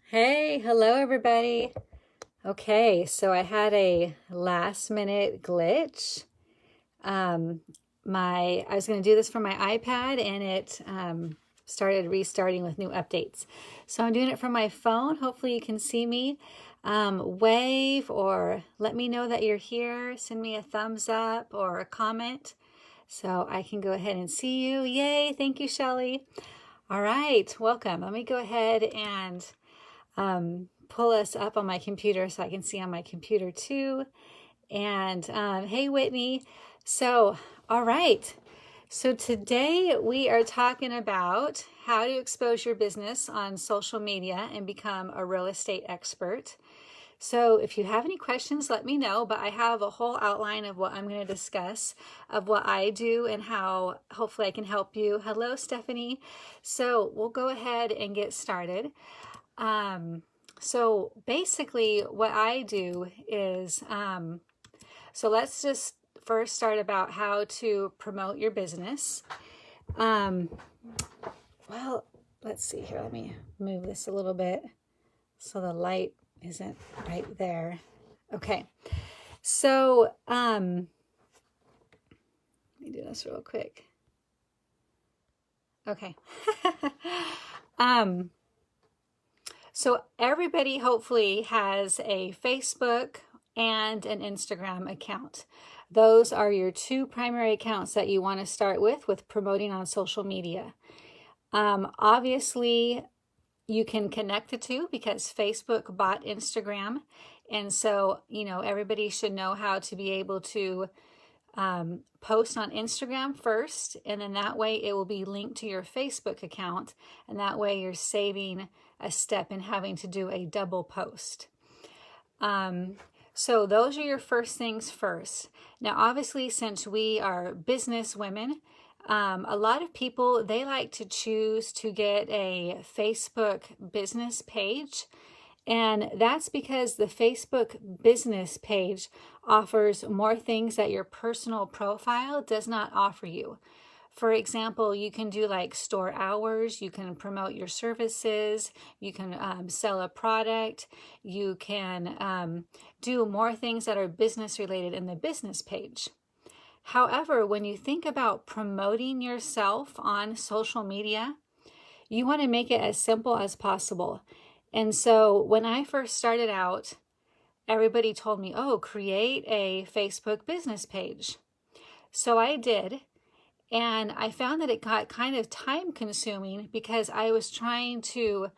Hey, hello everybody. Okay, so I had a last minute glitch. Um, I was going to do this from my iPad and it started restarting with new updates. So I'm doing it from my phone. Hopefully you can see me. Wave or let me know that you're here. Send me a thumbs up or a comment so I can go ahead and see you. Yay, thank you, Shelly. All right, welcome. Let me go ahead and pull us up on my computer so I can see on my computer too. And hey, Whitney. So, all right. So today we are talking about how to expose your business on social media and become a real estate expert. So if you have any questions, let me know, but I have a whole outline of what I'm going to discuss, of what I do and how hopefully I can help you. Hello, Stephanie. So we'll go ahead and get started. So basically what I do is, so let's just first start about how to promote your business. Well, let's see here. Let me move this a little bit so the light isn't right there. Okay. So, let me do this real quick. Okay. So everybody hopefully has a Facebook and an Instagram account. Those are your two primary accounts that you want to start with promoting on social media. Obviously, you can connect the two because Facebook bought Instagram. And so, everybody should know how to be able to post on Instagram first, and then that way it will be linked to your Facebook account, and that way you're saving a step in having to do a double post. So those are your first things first. Now, obviously, since we are business women, a lot of people, they like to choose to get a Facebook business page. And that's because the Facebook business page offers more things that your personal profile does not offer you. For example, you can do like store hours, you can promote your services, you can sell a product, you can do more things that are business related in the business page. However, when you think about promoting yourself on social media, you want to make it as simple as possible. And so when I first started out, everybody told me, oh, create a Facebook business page. So I did. And I found that it got kind of time consuming because I was trying to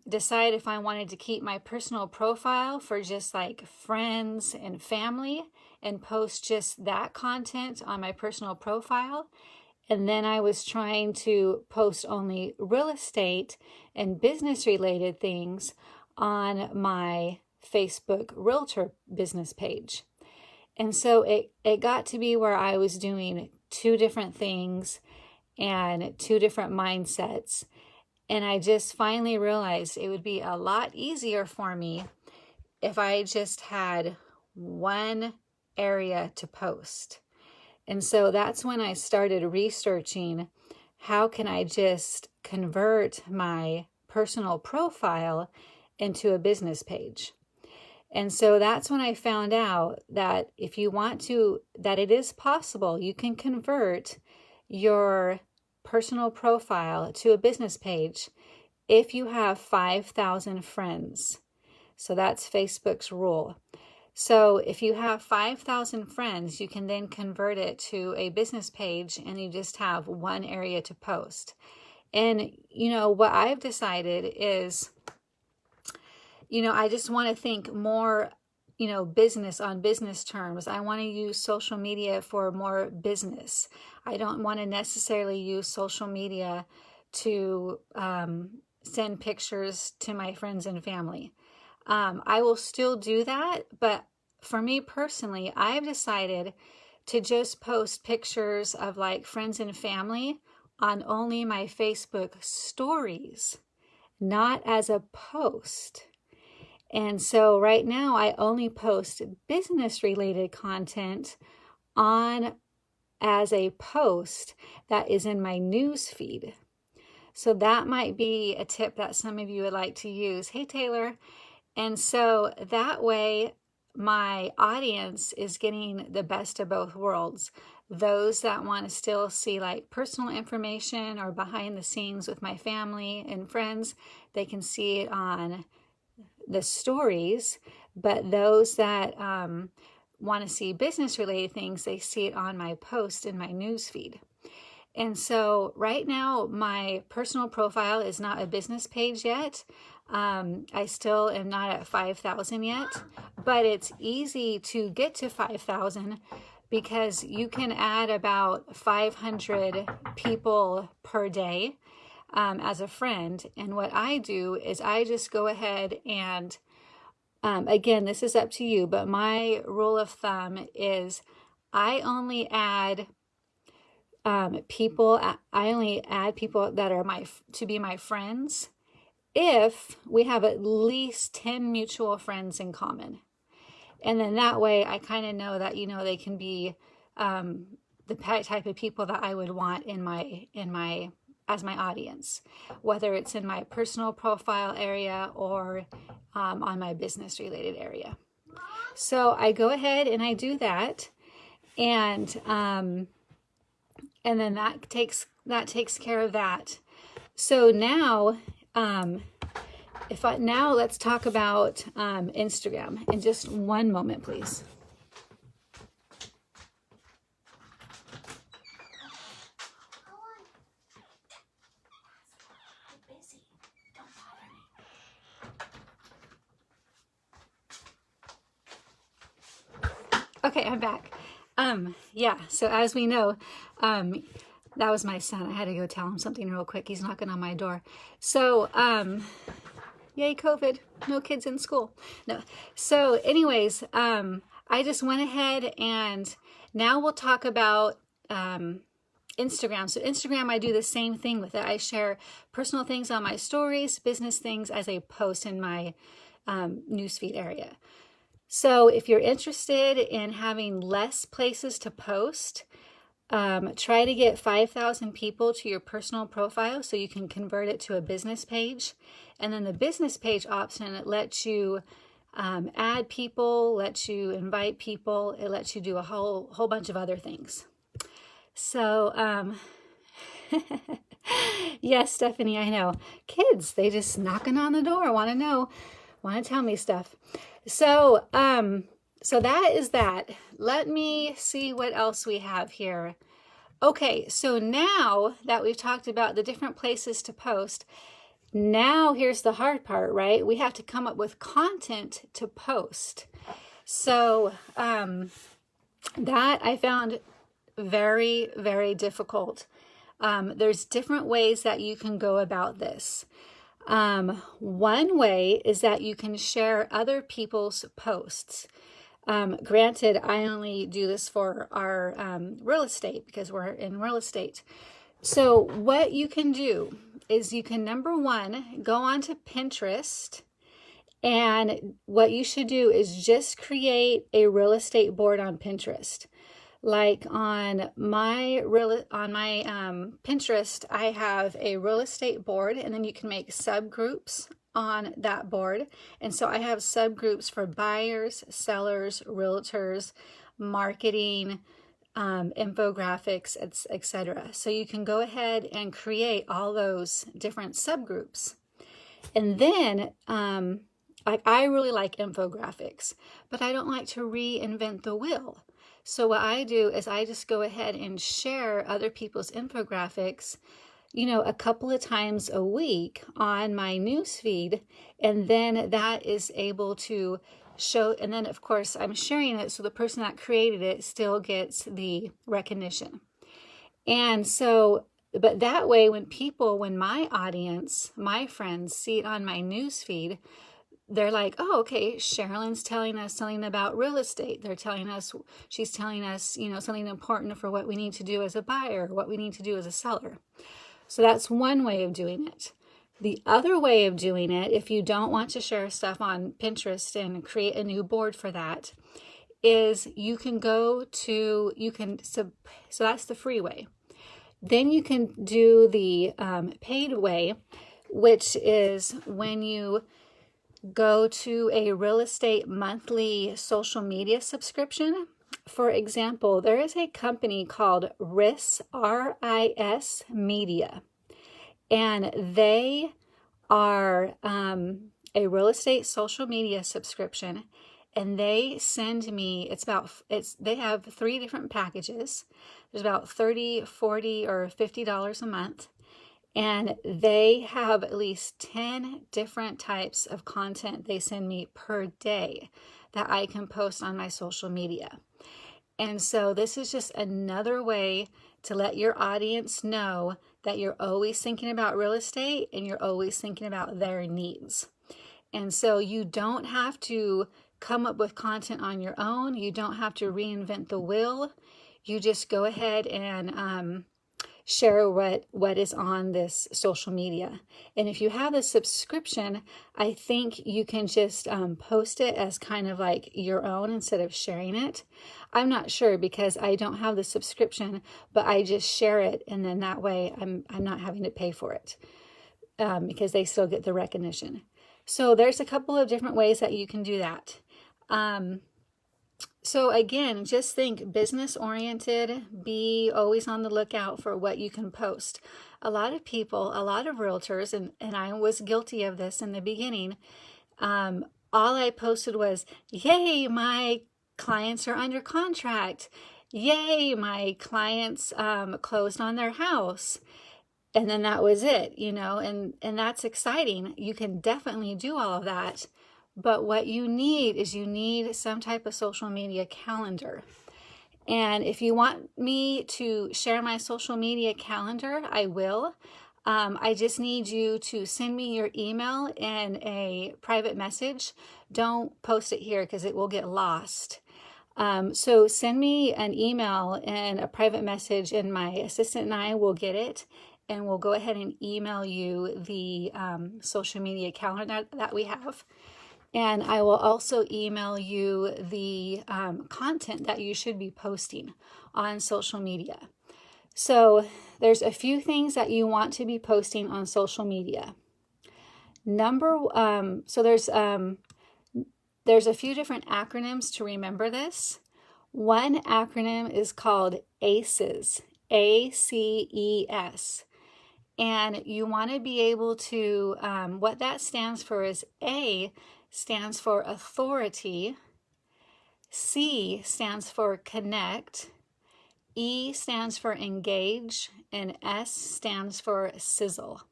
decide if I wanted to keep my personal profile for just like friends and family and post just that content on my personal profile. And then I was trying to post only real estate and business related things on my Facebook Realtor business page. And so it got to be where I was doing two different things and two different mindsets. And I just finally realized it would be a lot easier for me if I just had one area to post. And so that's when I started researching how can I just convert my personal profile into a business page. And so that's when I found out that if you want to, that it is possible, you can convert your personal profile to a business page if you have 5,000 friends. So that's Facebook's rule. So if you have 5,000 friends, you can then convert it to a business page and you just have one area to post. And, what I've decided is, I just want to think more, business on business terms. I want to use social media for more business. I don't want to necessarily use social media to send pictures to my friends and family. I will still do that, but for me personally, I've decided to just post pictures of like friends and family on only my Facebook stories, not as a post. And so right now I only post business related content on as a post that is in my news feed. So that might be a tip that some of you would like to use. Hey, Taylor. And so that way, my audience is getting the best of both worlds. Those that want to still see like personal information or behind the scenes with my family and friends, they can see it on the stories. But those that want to see business related things, they see it on my post in my news feed. And so right now, my personal profile is not a business page yet. I still am not at 5,000 yet, but it's easy to get to 5,000 because you can add about 500 people per day as a friend. And what I do is I just go ahead and, again, this is up to you, but my rule of thumb is I only add people that are to be my friends if we have at least 10 mutual friends in common. And then that way I kind of know that, they can be the type of people that I would want as my audience, whether it's in my personal profile area or on my business related area. So I go ahead and I do that, and then that takes care of that. So now, let's talk about Instagram in just one moment, please. Okay, I'm back. So as we know, that was my son. I had to go tell him something real quick. He's knocking on my door. So, yay, COVID. No kids in school. No. So anyways, I just went ahead and now we'll talk about Instagram. So Instagram, I do the same thing with it. I share personal things on my stories, business things as a post in my newsfeed area. So if you're interested in having less places to post, try to get 5,000 people to your personal profile so you can convert it to a business page. And then the business page option, it lets you add people, lets you invite people, it lets you do a whole bunch of other things. So, yes, Stephanie, I know. Kids, they just knocking on the door, want to tell me stuff. So, so that is that. Let me see what else we have here. Okay, so now that we've talked about the different places to post, now here's the hard part, right? We have to come up with content to post. So that I found very, very difficult. There's different ways that you can go about this. One way is that you can share other people's posts. Granted, I only do this for our real estate because we're in real estate. So what you can do is you can, number one, go onto Pinterest, and what you should do is just create a real estate board on Pinterest. Like on my Pinterest, I have a real estate board, and then you can make subgroups on that board. And so I have subgroups for buyers, sellers, realtors, marketing, infographics, etc. So you can go ahead and create all those different subgroups. And then I really like infographics, but I don't like to reinvent the wheel. So what I do is I just go ahead and share other people's infographics, a couple of times a week on my newsfeed, and then that is able to show, and then of course I'm sharing it so the person that created it still gets the recognition. And so, but that way when my audience, my friends see it on my newsfeed, they're like, oh, okay, Sherilyn's telling us something about real estate. She's telling us, something important for what we need to do as a buyer, what we need to do as a seller. So that's one way of doing it. The other way of doing it, if you don't want to share stuff on Pinterest and create a new board for that, is so that's the free way. Then you can do the paid way, which is when you go to a real estate monthly social media subscription. For example, there is a company called RIS, R-I-S Media, and they are a real estate social media subscription, and they send me, they have 3 different packages. There's about $30, $40, or $50 a month. And they have at least 10 different types of content they send me per day that I can post on my social media. And so this is just another way to let your audience know that you're always thinking about real estate and you're always thinking about their needs. And so you don't have to come up with content on your own. You don't have to reinvent the wheel. You just go ahead and share what is on this social media. And if you have a subscription, I think you can just post it as kind of like your own instead of sharing it. I'm not sure because I don't have the subscription, but I just share it, and then that way I'm not having to pay for it because they still get the recognition. So there's a couple of different ways that you can do that. So again, just think business oriented, be always on the lookout for what you can post. A lot of people, a lot of realtors, and I was guilty of this in the beginning, all I posted was, yay, my clients are under contract. Yay, my clients closed on their house. And then that was it, and that's exciting. You can definitely do all of that. But what you need is some type of social media calendar. And if you want me to share my social media calendar, I will. I just need you to send me your email in a private message. Don't post it here because it will get lost. So send me an email and a private message, and my assistant and I will get it. And we'll go ahead and email you the social media calendar that we have. And I will also email you the content that you should be posting on social media. So there's a few things that you want to be posting on social media. So there's a few different acronyms to remember this. One acronym is called ACES, ACES. And you want to be able to, what that stands for is A stands for authority, C stands for connect, E stands for engage, and S stands for sizzle.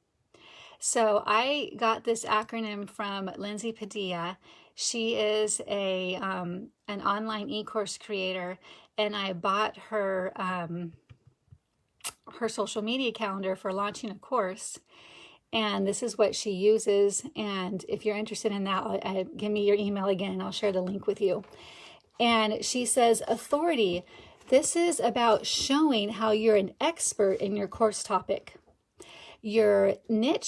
So I got this acronym from Lindsay Padilla. She is an online e-course creator, and I bought her her social media calendar for launching a course. And this is what she uses. And if you're interested in that, give me your email again and I'll share the link with you. And she says, authority. This is about showing how you're an expert in your course topic. Your niche